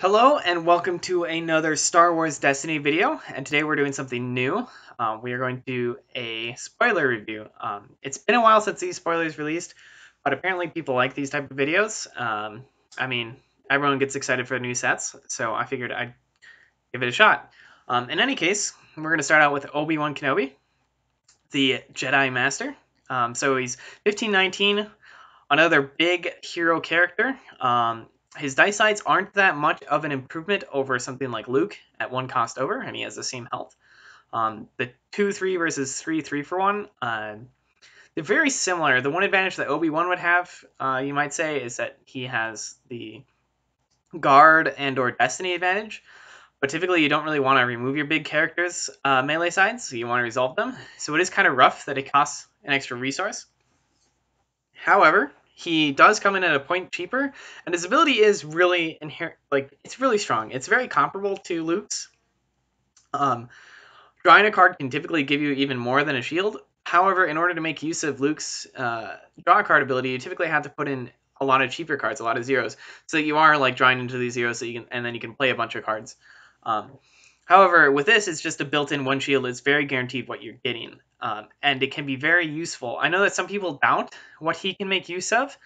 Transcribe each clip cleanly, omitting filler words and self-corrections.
Hello and welcome to another Star Wars Destiny video, and today we're doing something new. We are going to do a spoiler review. It's been a while since these spoilers released, but apparently people like these type of videos. I mean, everyone gets excited for new sets, so I figured I'd give it a shot. In any case, we're going to start out with Obi-Wan Kenobi, the Jedi Master. So he's 1519, another big hero character. His dice sides aren't that much of an improvement over something like Luke at one cost over, and he has the same health. The 2-3 versus 3-3 for 1, they're very similar. The one advantage that Obi-Wan would have, you might say, is that he has the guard and or destiny advantage. But typically you don't really want to remove your big characters' melee sides, so you want to resolve them. So it is kind of rough that it costs an extra resource. However, he does come in at a point cheaper, and his ability is really inherent. Like, it's really strong. It's very comparable to Luke's. Drawing a card can typically give you even more than a shield. However, in order to make use of Luke's draw a card ability, you typically have to put in a lot of cheaper cards, a lot of zeros, so that you are like drawing into these zeros, so you can, and then you can play a bunch of cards. However, with this, it's just a built-in one shield. It's very guaranteed what you're getting, and it can be very useful. I know that some people doubt what he can make use of,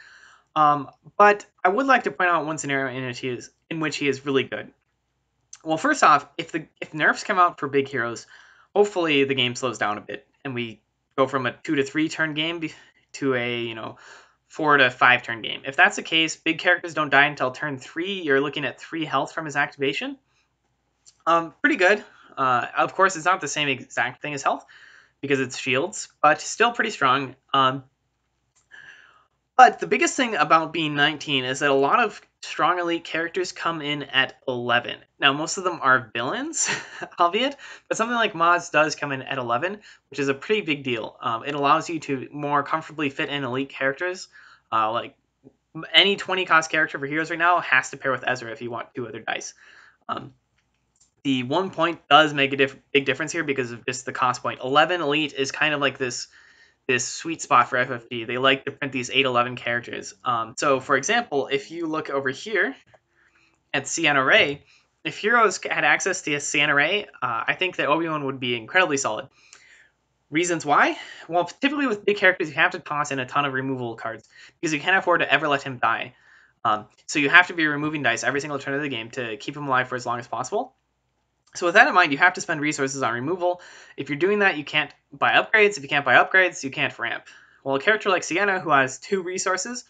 but I would like to point out one scenario in which he is really good. Well, first off, if nerfs come out for big heroes, hopefully the game slows down a bit, and we go from a 2 to 3 turn game to a 4 to 5 turn game. If that's the case, big characters don't die until turn 3. You're looking at 3 health from his activation. Pretty good. Of course, it's not the same exact thing as health because it's shields, but still pretty strong. But the biggest thing about being 19 is that a lot of strong elite characters come in at 11. Now, most of them are villains, albeit, but something like Maz does come in at 11, which is a pretty big deal. It allows you to more comfortably fit in elite characters. Like any 20 cost character for heroes right now has to pair with Ezra if you want 2 other dice. The 1 point does make a big difference here because of just the cost point. 11 elite is kind of like this sweet spot for FFG. They like to print these 811 characters. So, for example, if you look over here at Sienna Ray, if heroes had access to Sienna Ray, I think that Obi-Wan would be incredibly solid. Reasons why? Well, typically with big characters, you have to toss in a ton of removal cards because you can't afford to ever let him die. So you have to be removing dice every single turn of the game to keep him alive for as long as possible. So with that in mind, you have to spend resources on removal. If you're doing that, you can't buy upgrades. If you can't buy upgrades, you can't ramp. Well, a character like Sienna, who has 2 resources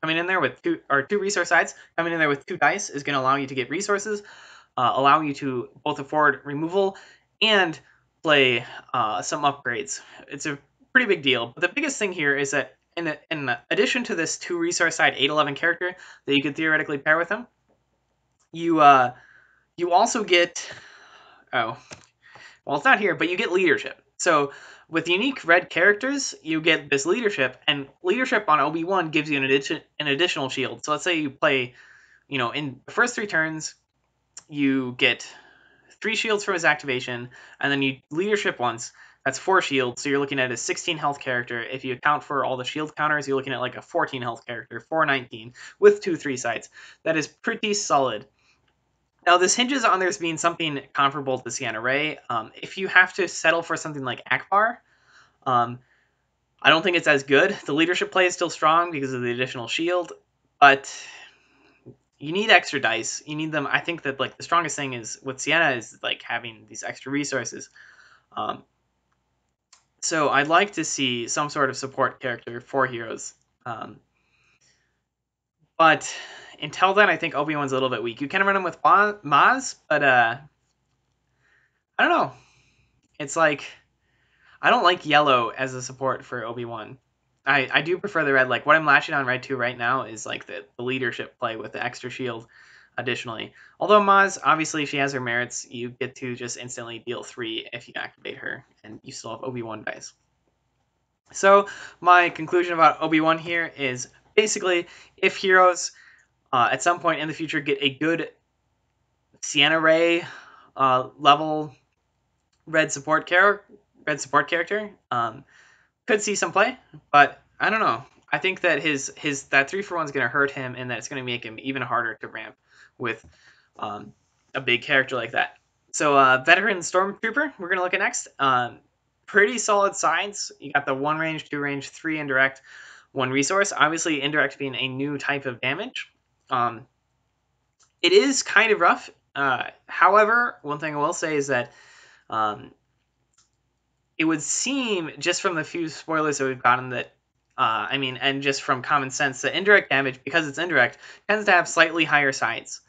coming in there with 2 resource sides coming in there with 2 dice, is going to allow you to get resources, allow you to both afford removal and play some upgrades. It's a pretty big deal. But the biggest thing here is that in addition to this 2 resource side 811 character that you could theoretically pair with him, you also get well, it's not here, but you get leadership. So with unique red characters, you get this leadership, and leadership on Obi-Wan gives you an additional shield. So let's say you play, in the first 3 turns, you get 3 shields from his activation, and then you leadership once. That's 4 shields, so you're looking at a 16 health character. If you account for all the shield counters, you're looking at like a 14 health character, 419, with 2 3 sides. That is pretty solid. Now, this hinges on there's being something comparable to Sienna Ray. If you have to settle for something like Akbar, I don't think it's as good. The leadership play is still strong because of the additional shield, but you need extra dice. You need them. I think that like the strongest thing is with Sienna is like having these extra resources. So I'd like to see some sort of support character for heroes. But until then, I think Obi-Wan's a little bit weak. You can run him with Maz, but I don't know. It's like I don't like yellow as a support for Obi-Wan. I do prefer the red. Like what I'm lashing on red 2 right now is like the leadership play with the extra shield additionally. Although Maz, obviously she has her merits. You get to just instantly deal 3 if you activate her, and you still have Obi-Wan dice. So my conclusion about Obi-Wan here is basically if heroes at some point in the future get a good Sienna Ray level red support character, could see some play, but I don't know. I think that his that 3 for 1 is going to hurt him, and that it's going to make him even harder to ramp with a big character like that. So veteran stormtrooper, we're gonna look at next. Pretty solid sides. You got the 1 range, 2 range, 3 indirect, 1 resource. Obviously, indirect being a new type of damage. It is kind of rough. However, one thing I will say is that it would seem, just from the few spoilers that we've gotten, that and just from common sense, that indirect damage, because it's indirect, tends to have slightly higher sides.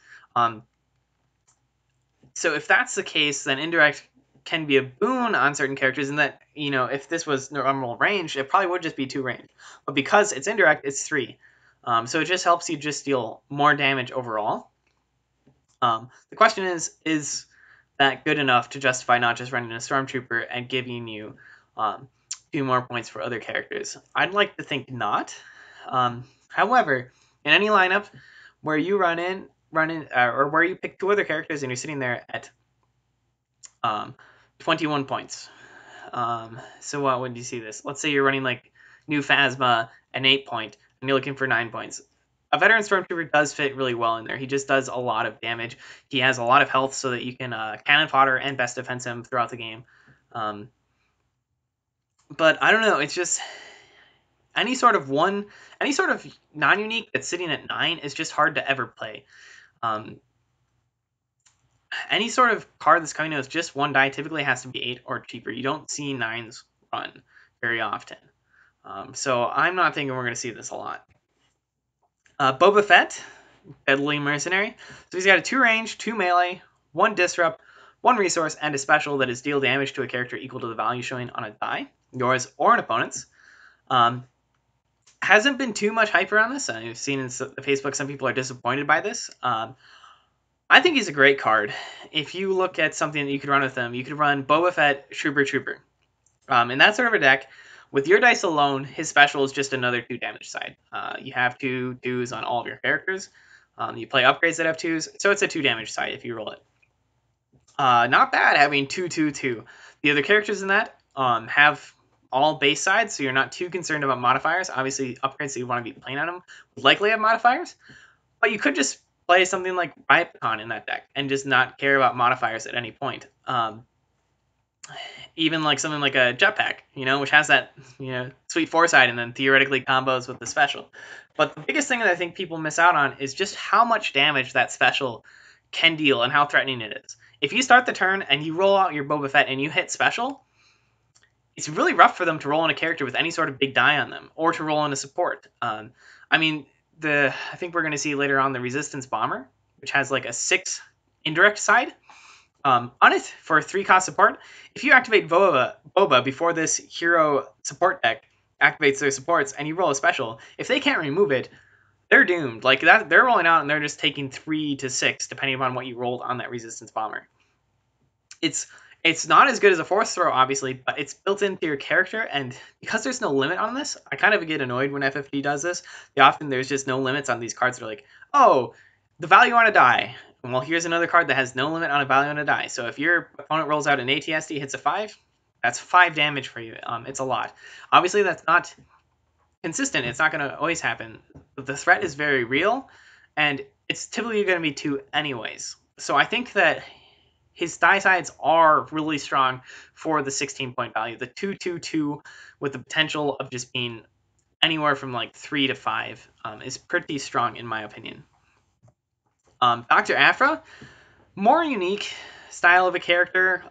So if that's the case, then indirect can be a boon on certain characters, in that, if this was normal range, it probably would just be 2 range. But because it's indirect, it's 3. So it just helps you just deal more damage overall. The question is that good enough to justify not just running a Stormtrooper and giving you 2 more points for other characters? I'd like to think not. However, in any lineup where you run in, or where you pick 2 other characters and you're sitting there at 21 points. So what would you see this? Let's say you're running like new Phasma, an 8 point, and you're looking for 9 points. A veteran Stormtrooper does fit really well in there. He just does a lot of damage. He has a lot of health so that you can cannon fodder and best defense him throughout the game. But I don't know. It's just any sort of non-unique that's sitting at 9 is just hard to ever play. Any sort of card that's coming in with just 1 die typically has to be 8 or cheaper. You don't see 9s run very often. So I'm not thinking we're going to see this a lot. Boba Fett, Deadly Mercenary. So he's got a 2 range, 2 melee, 1 disrupt, 1 resource, and a special that is deal damage to a character equal to the value showing on a die, yours or an opponent's. Hasn't been too much hype around this. I've seen in Facebook some people are disappointed by this. I think he's a great card. If you look at something that you could run with him, you could run Boba Fett, Trooper. In that sort of a deck, with your dice alone, his special is just another 2 damage side. You have 2 2s on all of your characters. You play upgrades that have 2s, so it's a 2 damage side if you roll it. Not bad having 2 2 2. The other characters in that have all base sides, so you're not too concerned about modifiers. Obviously, upgrades that you want to be playing on them would likely have modifiers, but you could just play something like Riot Pecan in that deck and just not care about modifiers at any point. Even like something like a Jetpack, which has that, sweet 4-side and then theoretically combos with the special. But the biggest thing that I think people miss out on is just how much damage that special can deal and how threatening it is. If you start the turn and you roll out your Boba Fett and you hit special, it's really rough for them to roll in a character with any sort of big die on them, or to roll in a support. I think we're going to see later on the Resistance Bomber, which has like a 6 indirect side. On it, for 3-cost support, if you activate Boba before this hero support deck activates their supports and you roll a special, if they can't remove it, they're doomed. Like that, they're rolling out and they're just taking 3 to 6 depending upon what you rolled on that Resistance Bomber. It's not as good as a Force Throw, obviously, but it's built into your character, and because there's no limit on this, I kind of get annoyed when FFG does this. Often there's just no limits on these cards that are like, oh, the value on a die. Well, here's another card that has no limit on a value on a die. So if your opponent rolls out an ATSD, hits a 5, that's 5 damage for you. It's a lot. Obviously, that's not consistent. It's not going to always happen. But the threat is very real, and it's typically going to be 2 anyways. So I think that his die sides are really strong for the 16-point value. The 2/2/2 with the potential of just being anywhere from like 3 to 5 is pretty strong in my opinion. Dr. Aphra, more unique style of a character.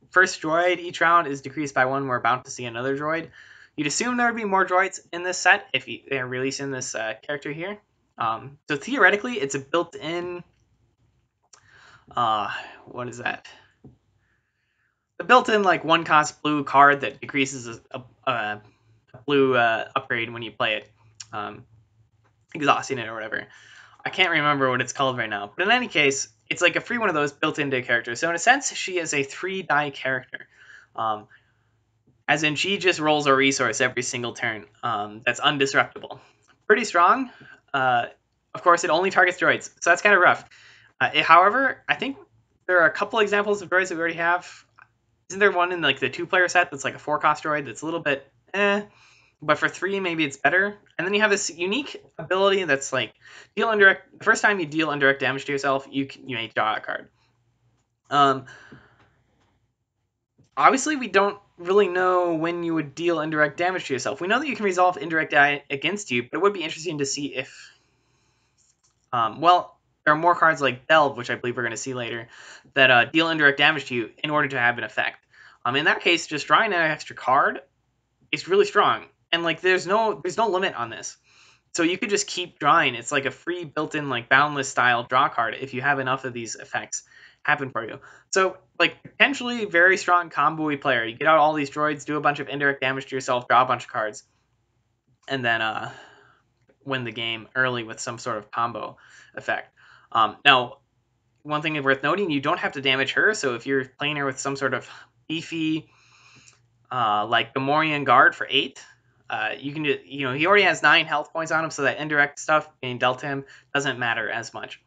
First droid each round is decreased by 1. We're about to see another droid. You'd assume there would be more droids in this set if they're releasing this character here. So theoretically, it's a built-in... what is that? The built-in like 1-cost blue card that decreases a blue upgrade when you play it, exhausting it or whatever. I can't remember what it's called right now, but in any case, it's like a free one of those built into a character. So in a sense, she is a 3-die character, as in she just rolls a resource every single turn. That's undisruptible. Pretty strong. Of course, it only targets droids, so that's kind of rough. However, I think there are a couple examples of droids that we already have. Isn't there one in like the 2-player set that's like a 4-cost droid that's a little bit but for 3 maybe it's better. And then you have this unique ability that's like deal indirect. The first time you deal indirect damage to yourself, you may draw a card. Obviously, we don't really know when you would deal indirect damage to yourself. We know that you can resolve indirect against you, but it would be interesting to see if, well, there are more cards like Delve, which I believe we're going to see later, that deal indirect damage to you in order to have an effect. In that case, just drawing an extra card is really strong, and like there's no limit on this. So you could just keep drawing. It's like a free built-in like boundless style draw card if you have enough of these effects happen for you. So like potentially very strong combo-y player. You get out all these droids, do a bunch of indirect damage to yourself, draw a bunch of cards, and then win the game early with some sort of combo effect. Now, one thing worth noting, you don't have to damage her. So if you're playing her with some sort of beefy like Gamorrean Guard for 8, you can just, he already has 9 health points on him, so that indirect stuff being dealt to him doesn't matter as much.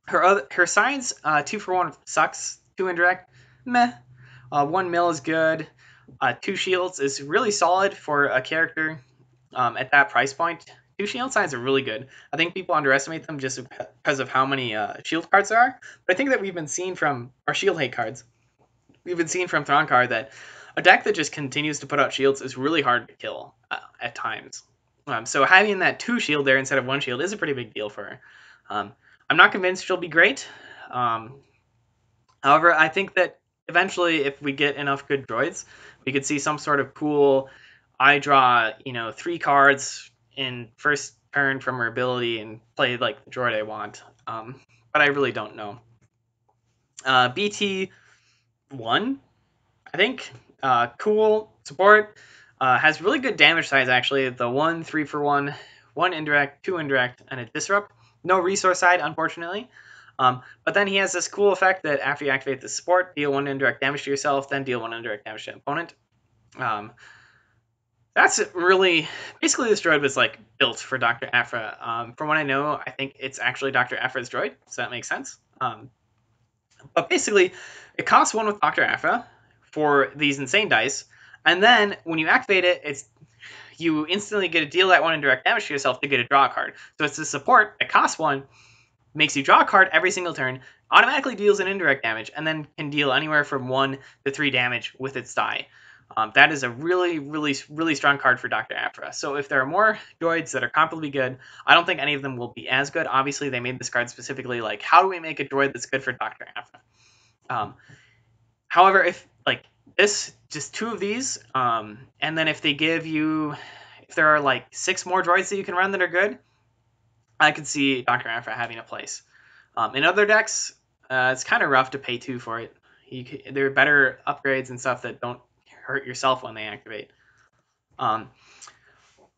Her sides, 2 for 1 sucks. 2 indirect, meh. 1 mil is good. 2 shields is really solid for a character at that price point. 2 shield sides are really good. I think people underestimate them just because of how many shield cards there are. But I think that we've been seeing from our shield hate cards, we've been seeing from Thronkar that a deck that just continues to put out shields is really hard to kill at times. So having that 2 shield there instead of 1 shield is a pretty big deal for her. I'm not convinced she'll be great. However, I think that eventually, if we get enough good droids, we could see some sort of cool, I draw, 3 cards in first turn from her ability and play like the droid I want. But I really don't know. BT1, I think. Cool support. Has really good damage size, actually. The 1 3 for 1, 1 indirect, 2 indirect, and a disrupt. No resource side, unfortunately. But then he has this cool effect that after you activate the support, deal 1 indirect damage to yourself, then deal 1 indirect damage to an opponent. That's really, basically this droid was like built for Dr. Aphra. From what I know, I think it's actually Dr. Aphra's droid, so that makes sense. But basically, it costs 1 with Dr. Aphra for these insane dice, and then when you activate it, you instantly get to deal that 1 indirect damage to yourself to get a draw card. So it's a support that costs 1, makes you draw a card every single turn, automatically deals an indirect damage, and then can deal anywhere from 1 to 3 damage with its die. That is a really, really, really strong card for Dr. Aphra. So if there are more droids that are comparably good, I don't think any of them will be as good. Obviously, they made this card specifically like, how do we make a droid that's good for Dr. Aphra? However, if like this, just 2 of these, and then if they give you, if there are like 6 more droids that you can run that are good, I could see Dr. Aphra having a place. In other decks, it's kind of rough to pay 2 for it. There are better upgrades and stuff that don't hurt yourself when they activate.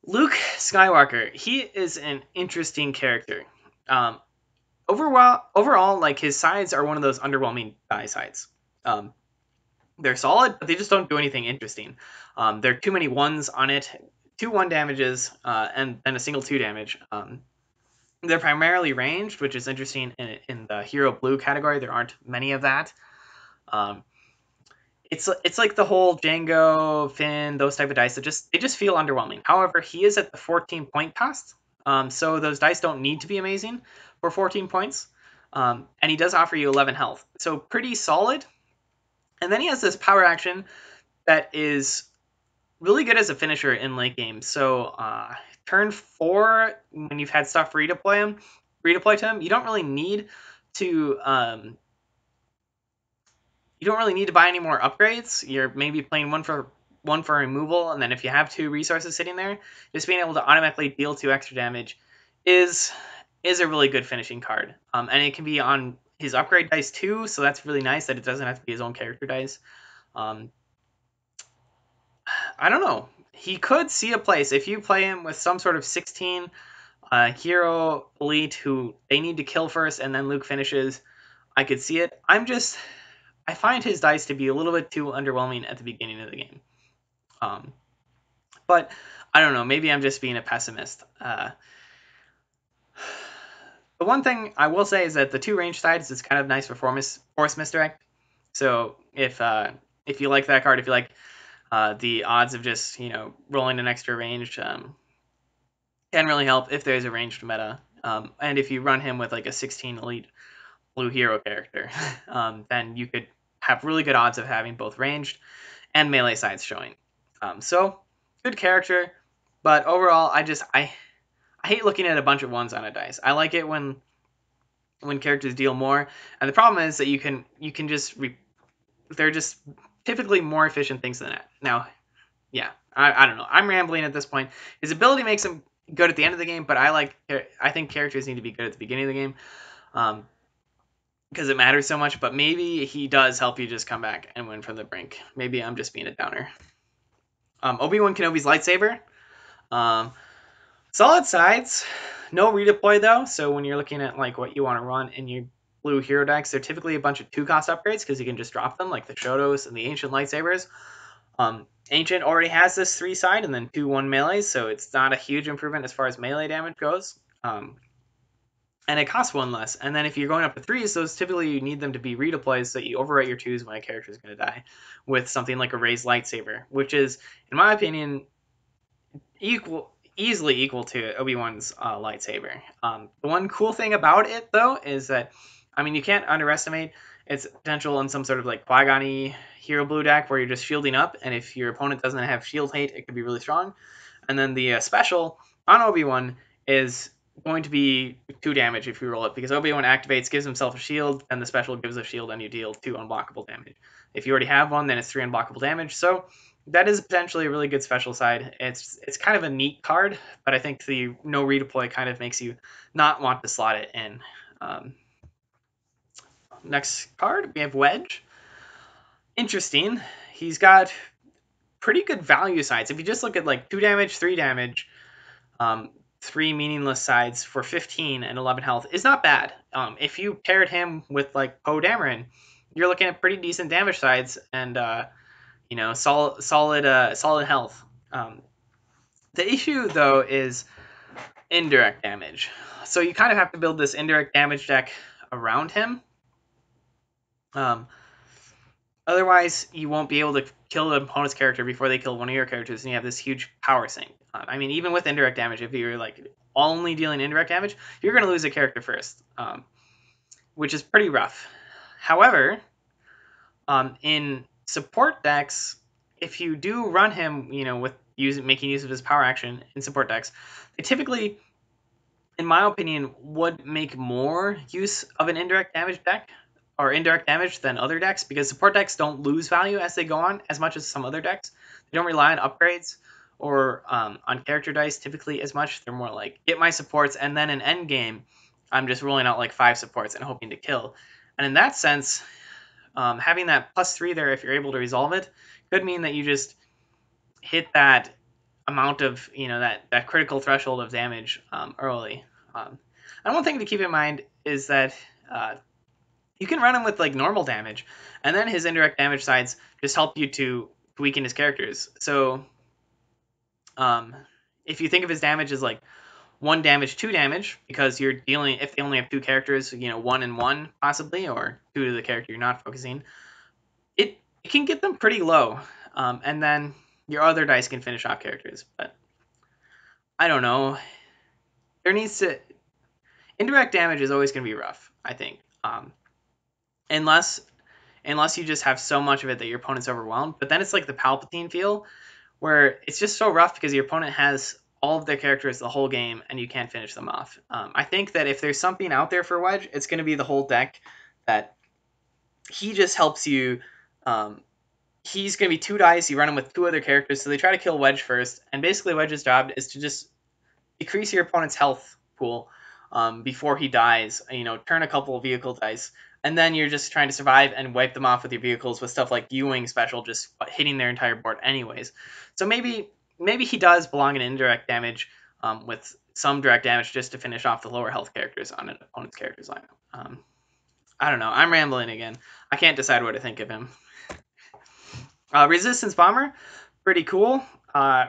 Luke Skywalker, he is an interesting character. Overall, like his sides are one of those underwhelming die sides. They're solid, but they just don't do anything interesting. There are too many 1s on it, 2 1 damages, and a single 2 damage. They're primarily ranged, which is interesting in the hero blue category. There aren't many of that. It's like the whole Django, Finn, those type of dice that they just feel underwhelming. However, he is at the 14 point cost, so those dice don't need to be amazing for 14 points. And he does offer you 11 health, so pretty solid. And then he has this power action that is really good as a finisher in late game. So turn 4, when you've had stuff redeploy to him, you don't really need to buy any more upgrades. You're maybe playing one for removal, and then if you have 2 resources sitting there, just being able to automatically deal 2 extra damage is a really good finishing card. And it can be on his upgrade dice too, so that's really nice that it doesn't have to be his own character dice. I don't know. He could see a place if you play him with some sort of 16 hero elite who they need to kill first and then Luke finishes. I could see it. I find his dice to be a little bit too underwhelming at the beginning of the game. But I don't know. Maybe I'm just being a pessimist. The one thing I will say is that the 2 range sides is kind of nice for force misdirect. So if you like that card, if you like the odds of just rolling an extra ranged can really help if there's a ranged meta. And if you run him with like a 16 elite blue hero character, then you could have really good odds of having both ranged and melee sides showing. So good character, but overall, I hate looking at a bunch of ones on a dice. I like it when characters deal more, and the problem is that you can just they're just typically more efficient things than that. Now, yeah, I don't know. I'm rambling at this point. His ability makes him good at the end of the game, but I think characters need to be good at the beginning of the game. Because it matters so much, but maybe he does help you just come back and win from the brink. Maybe I'm just being a downer. Obi-Wan Kenobi's lightsaber. Um, Solid sides. No redeploy, though, so when you're looking at like what you want to run in your blue hero decks, they're typically a bunch of 2-cost upgrades because you can just drop them, like the Shotos and the Ancient lightsabers. Ancient already has this 3-side and then 2-1 melee, so it's not a huge improvement as far as melee damage goes. And it costs 1 less. And then if you're going up to 3s, those typically you need them to be redeploys so that you overwrite your 2s when a character is going to die with something like a raised lightsaber, which is, in my opinion, easily equal to Obi-Wan's lightsaber. The one cool thing about it, though, is that, I mean, you can't underestimate its potential in some sort of like Qui-Gon-y hero blue deck where you're just shielding up, and if your opponent doesn't have shield hate, it could be really strong. And then the special on Obi-Wan is going to be 2 damage if you roll it, because Obi-Wan activates, gives himself a shield, and the special gives a shield, and you deal 2 unblockable damage. If you already have one, then it's 3 unblockable damage. So that is potentially a really good special side. It's kind of a neat card, but I think the no redeploy kind of makes you not want to slot it in. Next card, we have Wedge. Interesting. He's got pretty good value sides. If you just look at like 2 damage, 3 damage, 3 meaningless sides for 15 and 11 health is not bad. If you paired him with like Poe Dameron, you're looking at pretty decent damage sides and solid health. The issue though is indirect damage. So you kind of have to build this indirect damage deck around him. Otherwise, you won't be able to kill the opponent's character before they kill one of your characters, and you have this huge power sink. I mean, even with indirect damage, if you're like only dealing indirect damage, you're going to lose a character first, which is pretty rough. However, in support decks, if you do run him, with making use of his power action in support decks, they typically, in my opinion, would make more use of an indirect damage deck or indirect damage than other decks, because support decks don't lose value as they go on as much as some other decks. They don't rely on upgrades or on character dice typically as much. They're more like, get my supports, and then in end game, I'm just rolling out like 5 supports and hoping to kill. And in that sense, having that +3 there, if you're able to resolve it, could mean that you just hit that amount of that critical threshold of damage early. And one thing to keep in mind is that you can run him with like normal damage, and then his indirect damage sides just help you to weaken his characters. So if you think of his damage as like 1 damage, 2 damage, because you're dealing, if they only have 2 characters, 1 and 1 possibly, or 2 to the character you're not focusing, it can get them pretty low. And then your other dice can finish off characters. But I don't know. Indirect damage is always going to be rough, I think. Unless you just have so much of it that your opponent's overwhelmed. But then it's like the Palpatine feel, where it's just so rough because your opponent has all of their characters the whole game and you can't finish them off. I think that if there's something out there for Wedge, it's going to be the whole deck that he just helps you. He's going to be 2 dice. You run him with 2 other characters, so they try to kill Wedge first. And basically, Wedge's job is to just decrease your opponent's health pool before he dies. Turn a couple of vehicle dice, and then you're just trying to survive and wipe them off with your vehicles with stuff like U-Wing special, just hitting their entire board anyways. So maybe he does belong in indirect damage with some direct damage just to finish off the lower health characters on an opponent's character's lineup. I don't know. I'm rambling again. I can't decide what to think of him. Resistance Bomber, pretty cool.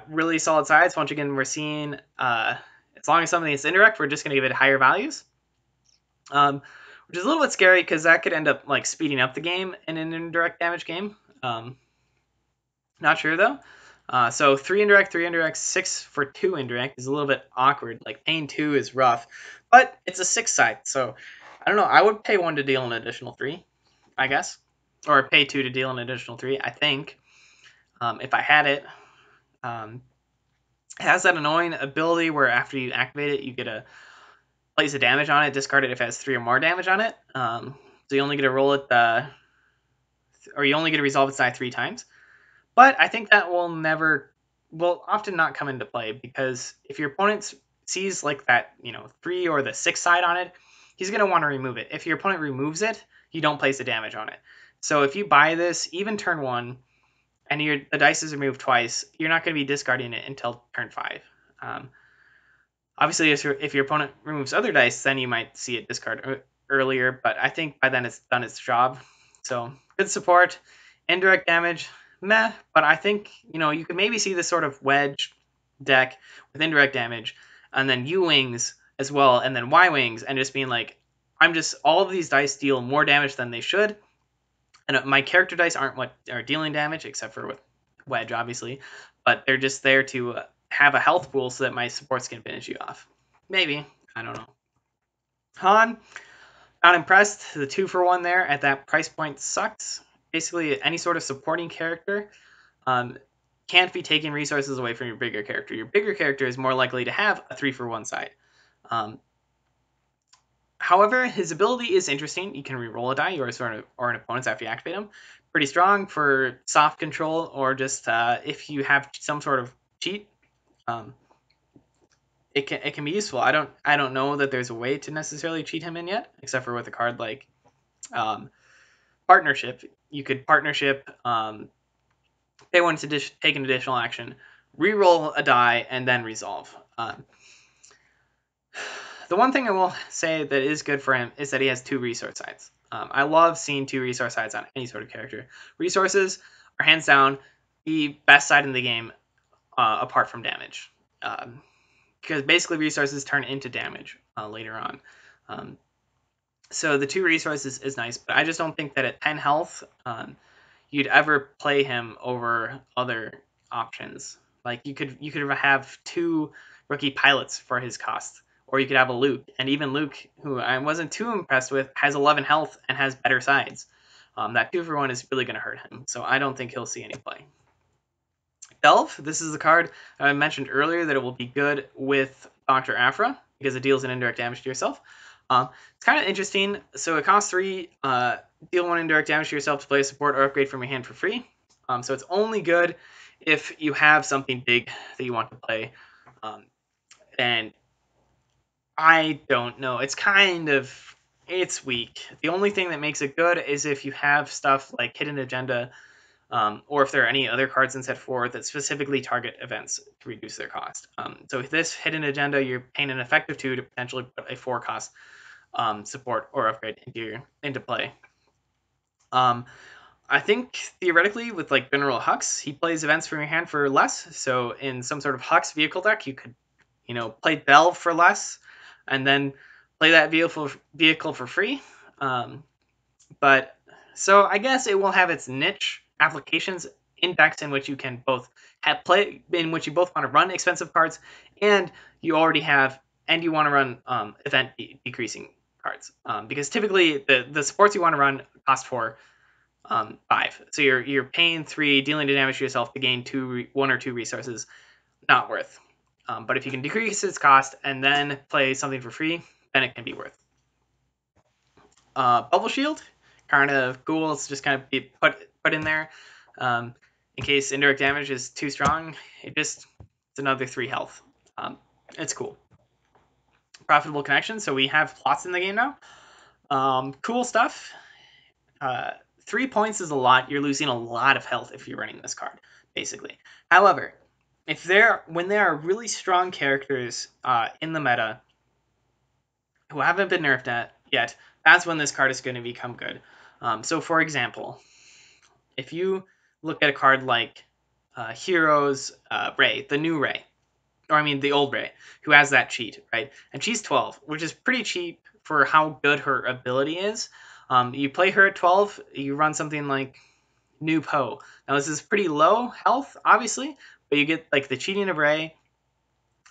Really solid sides. Once again, we're seeing, as long as something is indirect, we're just going to give it higher values. Which is a little bit scary because that could end up like speeding up the game in an indirect damage game. Not sure though. So 3 indirect, 3 indirect, 6 for 2 indirect is a little bit awkward. Like paying 2 is rough, but it's a 6 side. So I don't know. I would pay 1 to deal an additional 3, I guess. Or pay 2 to deal an additional 3, I think. If I had it. It has that annoying ability where after you activate it, you get a place of damage on it, discard it if it has 3 or more damage on it. So you only get to roll it, or you only get to resolve its die 3 times. But I think that will often not come into play, because if your opponent sees like that, 3 or the 6 side on it, he's going to want to remove it. If your opponent removes it, you don't place the damage on it. So if you buy this, even turn 1, and the dice is removed twice, you're not going to be discarding it until turn 5. Obviously, if your opponent removes other dice, then you might see it discard earlier, but I think by then it's done its job. So good support. Indirect damage, meh, but I think, you could maybe see this sort of wedge deck with indirect damage, and then U-Wings as well, and then Y-Wings, and just being like, all of these dice deal more damage than they should, and my character dice aren't what are dealing damage, except for with wedge, obviously, but they're just there to have a health pool so that my supports can finish you off. Maybe. I don't know. Han, not impressed. The 2 for 1 there at that price point sucks. Basically, any sort of supporting character can't be taking resources away from your bigger character. Your bigger character is more likely to have a 3 for 1 side. However, his ability is interesting. You can re-roll a die or an opponent's after you activate him. Pretty strong for soft control, or just if you have some sort of cheat. It can be useful. I don't know that there's a way to necessarily cheat him in yet, except for with a card like partnership. You could partnership, pay 1 to take an additional action, re-roll a die, and then resolve. The one thing I will say that is good for him is that he has 2 resource sides. I love seeing 2 resource sides on any sort of character. Resources are hands down the best side in the game, apart from damage. Because basically resources turn into damage later on. So the 2 resources is nice, but I just don't think that at 10 health, you'd ever play him over other options. Like you could have 2 rookie pilots for his cost, or you could have a Luke, and even Luke, who I wasn't too impressed with, has 11 health and has better sides. That 2 for 1 is really going to hurt him, so I don't think he'll see any play. Delve, this is the card I mentioned earlier that it will be good with Dr. Aphra, because it deals an indirect damage to yourself. It's kind of interesting. So it costs 3, deal 1 indirect damage to yourself to play a support or upgrade from your hand for free. So it's only good if you have something big that you want to play. And I don't know. It's weak. The only thing that makes it good is if you have stuff like Hidden Agenda, or if there are any other cards in set 4 that specifically target events to reduce their cost. So with this Hidden Agenda, you're paying an effective 2 to potentially put a 4 cost support or upgrade into play. I think theoretically with like General Hux, he plays events from your hand for less. So in some sort of Hux vehicle deck, you could, play Delve for less, and then play that vehicle for free. But so I guess it will have its niche applications in decks in which you can both in which you both want to run expensive cards, and you already have and you want to run event decreasing cards, because typically the supports you want to run cost 4, 5. So you're paying 3, dealing damage to yourself to gain 1 or 2 resources. Not worth. But if you can decrease its cost and then play something for free, then it can be worth. Bubble Shield, kind of cool. It's just kind of be put in there in case indirect damage is too strong. It's another 3 health. It's cool. Profitable connection. So we have plots in the game now. Cool stuff. 3 points is a lot. You're losing a lot of health if you're running this card, basically. However, when there are really strong characters in the meta who haven't been nerfed yet, that's when this card is going to become good. So, for example, if you look at a card like Heroes Ray, the new Ray, or I mean the old Ray, who has that cheat, right? And she's 12, which is pretty cheap for how good her ability is. You play her at 12, you run something like New Poe. Now this is pretty low health, obviously, but you get like the cheating of Ray,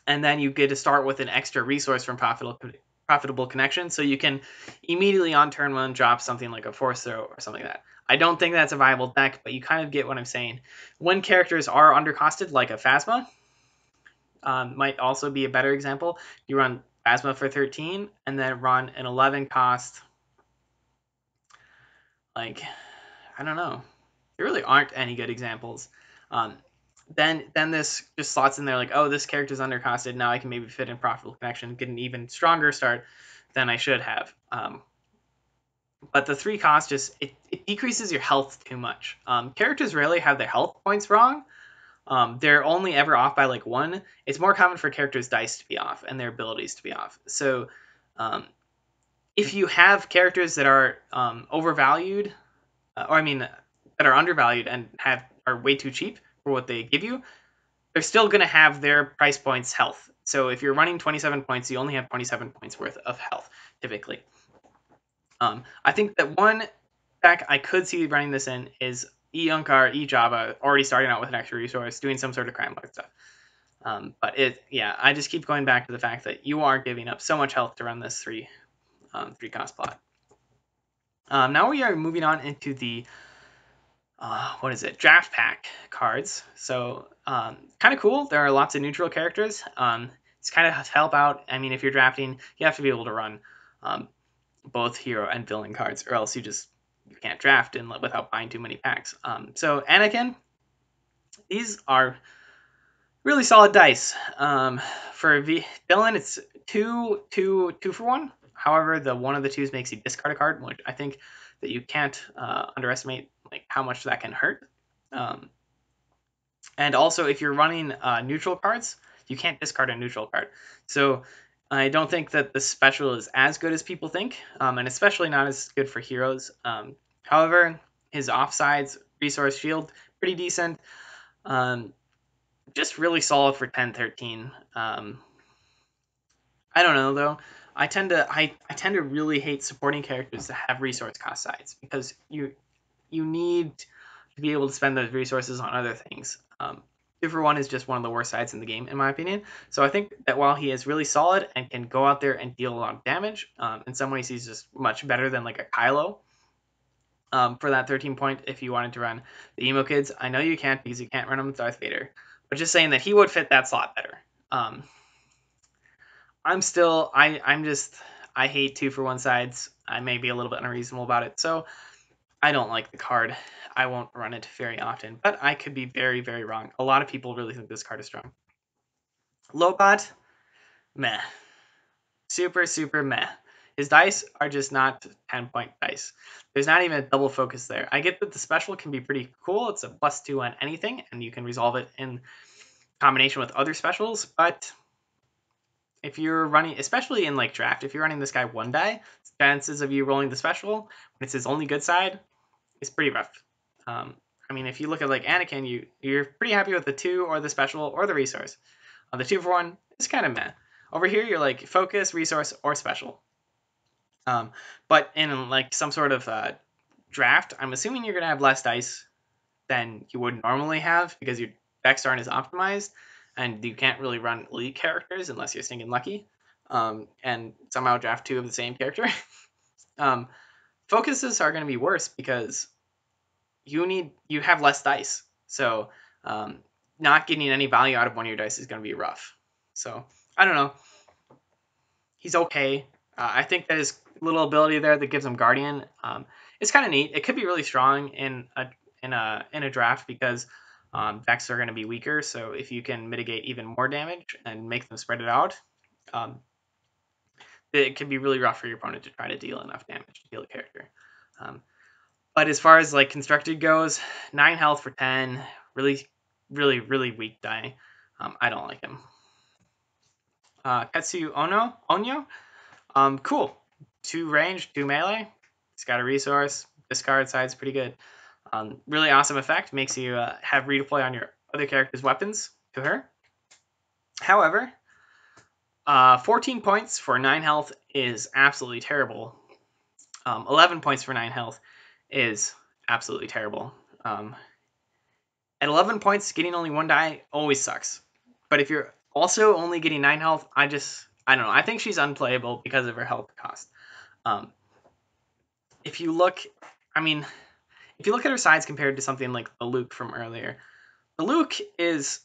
and then you get to start with an extra resource from profitable connection, so you can immediately on turn 1 drop something like a force throw or something like that. I don't think that's a viable deck, but you kind of get what I'm saying. When characters are undercosted, like a phasma, might also be a better example. You run phasma for 13 and then run an 11 cost, like, I don't know. There really aren't any good examples. Then this just slots in there like, oh, this character's undercosted. Now I can maybe fit in profitable connection, get an even stronger start than I should have. But the 3 cost just it decreases your health too much. Characters rarely have their health points wrong. They're only ever off by like 1. It's more common for characters' dice to be off and their abilities to be off. So if you have characters that are overvalued, or I mean, that are undervalued and are way too cheap for what they give you, they're still going to have their price points health. So if you're running 27 points, you only have 27 points worth of health, typically. I think that one deck I could see running this in is E-Unkar, E-Java, already starting out with an extra resource, doing some sort of crime lord stuff. But I just keep going back to the fact that you are giving up so much health to run this 3 cost plot. Now we are moving on into the draft pack cards. So kind of cool. There are lots of neutral characters. It's kind of to help out. I mean, if you're drafting, you have to be able to run both hero and villain cards, or else you can't draft without buying too many packs. So Anakin, these are really solid dice. For villain, it's two for 1. However, the one of the 2s makes you discard a card, which I think that you can't underestimate like how much that can hurt. And also, if you're running neutral cards, you can't discard a neutral card. So I don't think that the special is as good as people think, and especially not as good for heroes. However, his offsides resource shield, pretty decent. Just really solid for 10-13. I don't know though. I tend to really hate supporting characters that have resource cost sides, because you need to be able to spend those resources on other things. 2 for 1 is just one of the worst sides in the game, in my opinion. So I think that while he is really solid and can go out there and deal a lot of damage, in some ways he's just much better than like a Kylo. For that 13 point, if you wanted to run the emo kids, I know you can't because you can't run them with Darth Vader, but just saying that he would fit that slot better. I hate 2 for 1 sides. I may be a little bit unreasonable about it, so I don't like the card. I won't run it very often, but I could be very, very wrong. A lot of people really think this card is strong. Lobot, meh. Super, super meh. His dice are just not 10-point dice. There's not even a double focus there. I get that the special can be pretty cool. It's a +2 on anything, and you can resolve it in combination with other specials, but if you're running, especially in like draft, if you're running this guy 1 die, chances of you rolling the special when it's his only good side is pretty rough. I mean, if you look at like Anakin, you're pretty happy with the 2 or the special or the resource. The 2 for 1 is kind of meh. Over here, you're like focus, resource, or special. But in like some sort of draft, I'm assuming you're gonna have less dice than you would normally have because your deck aren't as optimized, and you can't really run elite characters unless you're stinking lucky. And somehow draft 2 of the same character. Focuses are going to be worse because you have less dice. So not getting any value out of one of your dice is going to be rough. So I don't know. He's okay. I think that his little ability there that gives him Guardian is kind of neat. It could be really strong in a draft because decks are going to be weaker. So if you can mitigate even more damage and make them spread it out, it can be really rough for your opponent to try to deal enough damage to kill a character. But as far as like constructed goes, 9 health for 10, really, really, really weak die. I don't like him. Ketsu Onyo, cool. 2 range, 2 melee. He's got a resource. Discard side's pretty good. Really awesome effect. Makes you have redeploy on your other character's weapons to her. However, 14 points for 9 health is absolutely terrible. 11 points for 9 health is absolutely terrible. At 11 points, getting only 1 die always sucks. But if you're also only getting 9 health, I don't know. I think she's unplayable because of her health cost. Um, if you look, I mean, if you look at her sides compared to something like the Luke from earlier, the Luke has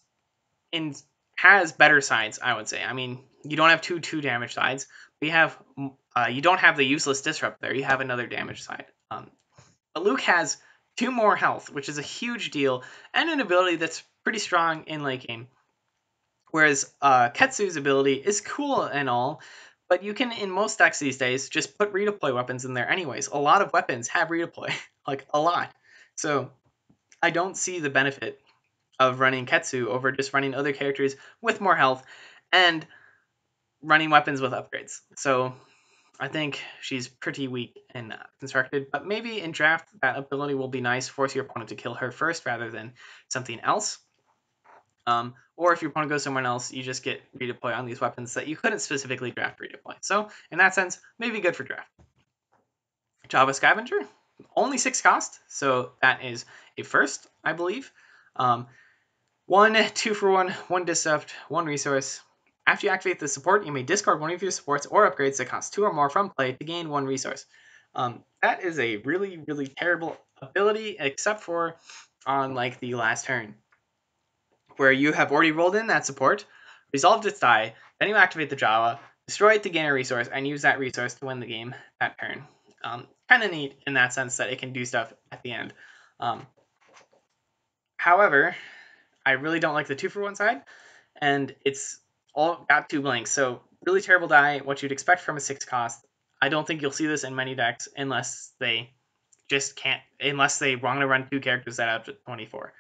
better sides, I would say. I mean, you don't have two damage sides. You don't have the useless disrupt there. You have another damage side. But Luke has 2 more health, which is a huge deal, and an ability that's pretty strong in late game. Whereas Ketsu's ability is cool and all, but you can, in most decks these days, just put redeploy weapons in there anyways. A lot of weapons have redeploy, like a lot. So I don't see the benefit of running Ketsu over just running other characters with more health and running weapons with upgrades. So I think she's pretty weak and constructed, but maybe in draft that ability will be nice, force your opponent to kill her first rather than something else. Or if your opponent goes somewhere else, you just get redeploy on these weapons that you couldn't specifically draft redeploy. So in that sense, maybe good for draft. Java Scavenger, only 6 cost, so that is a first, I believe. 1 2 for 1, 1 disrupt, 1 resource. After you activate the support, you may discard one of your supports or upgrades that cost 2 or more from play to gain 1 resource. That is a really, really terrible ability, except for on like the last turn, where you have already rolled in that support, resolved its die, then you activate the Java, destroy it to gain a resource, and use that resource to win the game that turn. Kind of neat in that sense that it can do stuff at the end. However, I really don't like the 2 for 1 side, and it's all got 2 blanks, so really terrible die, what you'd expect from a 6 cost. I don't think you'll see this in many decks unless they want to run 2 characters that out to 24.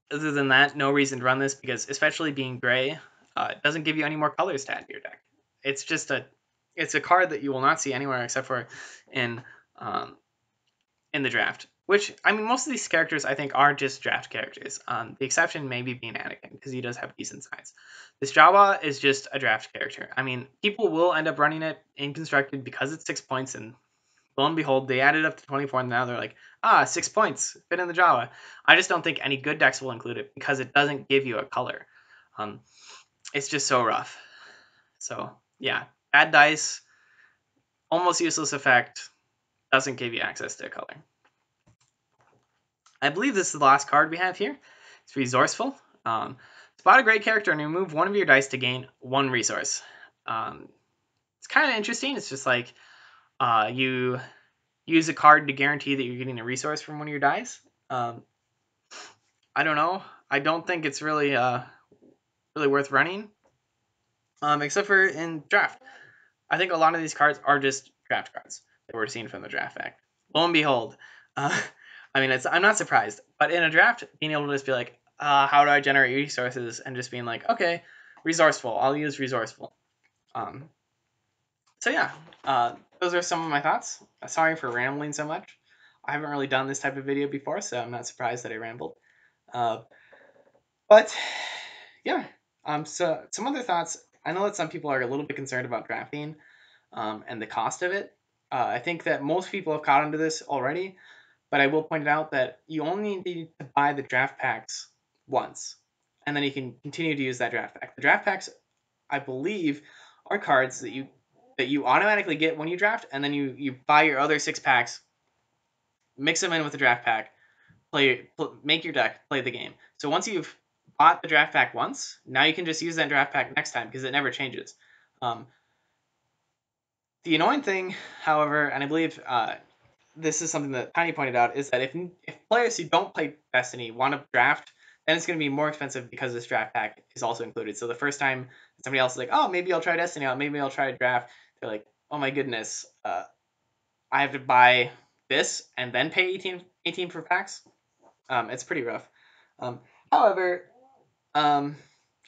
Other than that, no reason to run this because, especially being gray, it doesn't give you any more colors to add to your deck. It's a card that you will not see anywhere except for in the draft. Which, I mean, most of these characters I think are just draft characters. The exception maybe being Anakin because he does have decent sides. This Jawa is just a draft character. I mean, people will end up running it in constructed because it's 6 points, and lo and behold, they added up to 24, and now they're like, 6 points, fit in the Java. I just don't think any good decks will include it because it doesn't give you a color. It's just so rough. So, yeah, add dice, almost useless effect, doesn't give you access to a color. I believe this is the last card we have here. It's Resourceful. Spot a great character and remove one of your dice to gain 1 resource. It's kind of interesting. It's just like you use a card to guarantee that you're getting a resource from one of your dice. I don't know. I don't think it's really really worth running, except for in draft. I think a lot of these cards are just draft cards that we're seeing from the draft act. Lo and behold, I mean, I'm not surprised. But in a draft, being able to just be like, how do I generate resources, and just being like, okay, resourceful. I'll use resourceful. So yeah, those are some of my thoughts. Sorry for rambling so much. I haven't really done this type of video before, so I'm not surprised that I rambled. But yeah, so some other thoughts. I know that some people are a little bit concerned about drafting and the cost of it. I think that most people have caught onto this already, but I will point out that you only need to buy the draft packs once, and then you can continue to use that draft pack. The draft packs, I believe, are cards that you automatically get when you draft, and then you buy your other 6 packs, mix them in with the draft pack, make your deck, play the game. So once you've bought the draft pack once, now you can just use that draft pack next time because it never changes. The annoying thing, however, and I believe this is something that Tiny pointed out, is that if players who don't play Destiny want to draft, then it's going to be more expensive because this draft pack is also included. So the first time somebody else is like, oh, maybe I'll try Destiny out, maybe I'll try a draft, they're like, oh my goodness, I have to buy this and then pay 18 for packs. It's pretty rough. However, I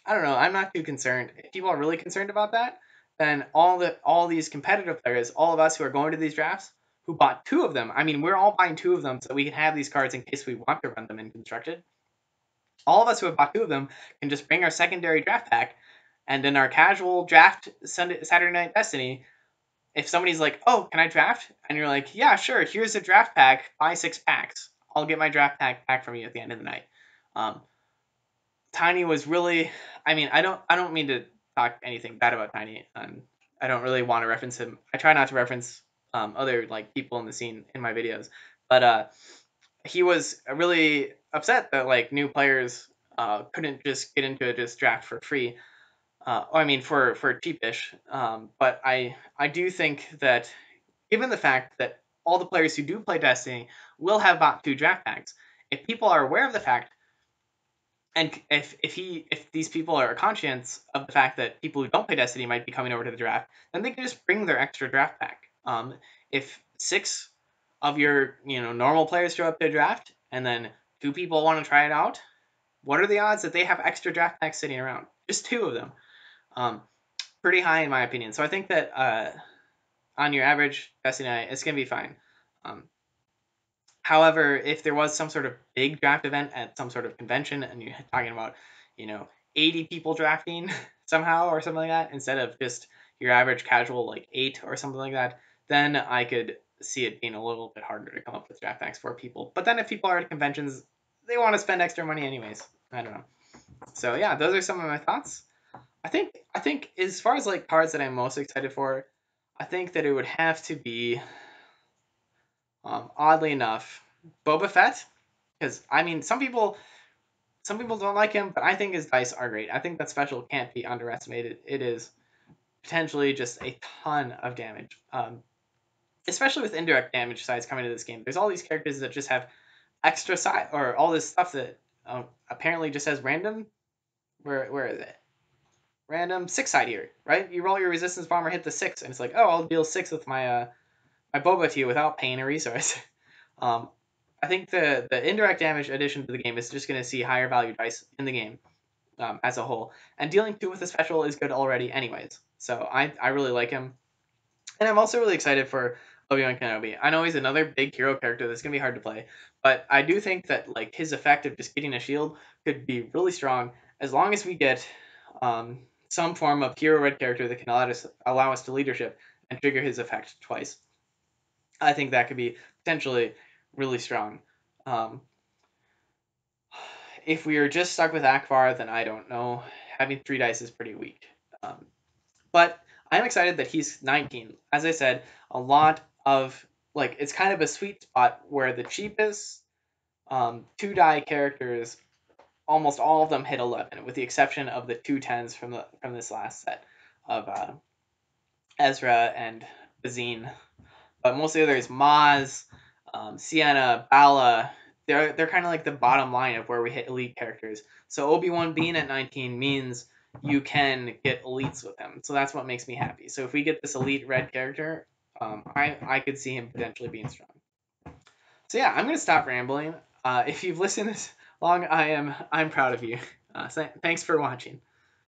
don't know. I'm not too concerned. If people are really concerned about that, then all these competitive players, all of us who are going to these drafts, who bought 2 of them. I mean, we're all buying 2 of them so we can have these cards in case we want to run them in constructed. All of us who have bought 2 of them can just bring our secondary draft pack, and in our casual draft Saturday Night Destiny, if somebody's like, oh, can I draft? And you're like, yeah, sure. Here's a draft pack. Buy 6 packs. I'll get my draft pack back from you at the end of the night. Tiny was really, I mean, I don't mean to talk anything bad about Tiny. I don't really want to reference him. I try not to reference other like people in the scene in my videos, but he was really upset that like new players couldn't just get into a just draft for free. I mean for cheapish. But I do think that given the fact that all the players who do play Destiny will have bought 2 draft packs, if people are aware of the fact, and if these people are conscious of the fact that people who don't play Destiny might be coming over to the draft, then they can just bring their extra draft pack. If 6 of your normal players show up to a draft, and then 2 people want to try it out, what are the odds that they have extra draft packs sitting around? Just 2 of them. Pretty high in my opinion. So I think that on your average Destiny night, it's gonna be fine. Um, However, if there was some sort of big draft event at some sort of convention and you're talking about, 80 people drafting somehow or something like that, instead of just your average casual like 8 or something like that, then I could see it being a little bit harder to come up with draft packs for people. But then if people are at conventions, they want to spend extra money anyways. I don't know. So yeah, those are some of my thoughts. I think as far as like cards that I'm most excited for, I think that it would have to be, oddly enough, Boba Fett. Because I mean, some people don't like him, but I think his dice are great. I think that special can't be underestimated. It is potentially just a ton of damage, especially with indirect damage sides coming to this game. There's all these characters that just have extra side or all this stuff that apparently just has random. Where is it? Random 6 side here, right? You roll your resistance bomber, hit the 6, and it's like, oh, I'll deal 6 with my Boba to you without paying a resource. um, I think the indirect damage addition to the game is just going to see higher value dice in the game as a whole. And dealing 2 with a special is good already anyways. So I really like him. And I'm also really excited for Obi-Wan Kenobi. I know he's another big hero character that's going to be hard to play, but I do think that like his effect of just getting a shield could be really strong as long as we get some form of hero red character that can allow us to leadership and trigger his effect twice. I think that could be potentially really strong. Um, if we are just stuck with Akbar, then I don't know. Having 3 dice is pretty weak. But I'm excited that he's 19. As I said, a lot of like it's kind of a sweet spot where the cheapest 2 die characters, almost all of them hit 11, with the exception of the 2 10s from this last set of Ezra and Bazine. But most of the others, Maz, Sienna, Bala, they're kind of like the bottom line of where we hit elite characters. So Obi-Wan being at 19 means you can get elites with him. So that's what makes me happy. So if we get this elite red character, I could see him potentially being strong. So yeah, I'm gonna stop rambling. If you've listened this long, I'm proud of you. Thanks for watching.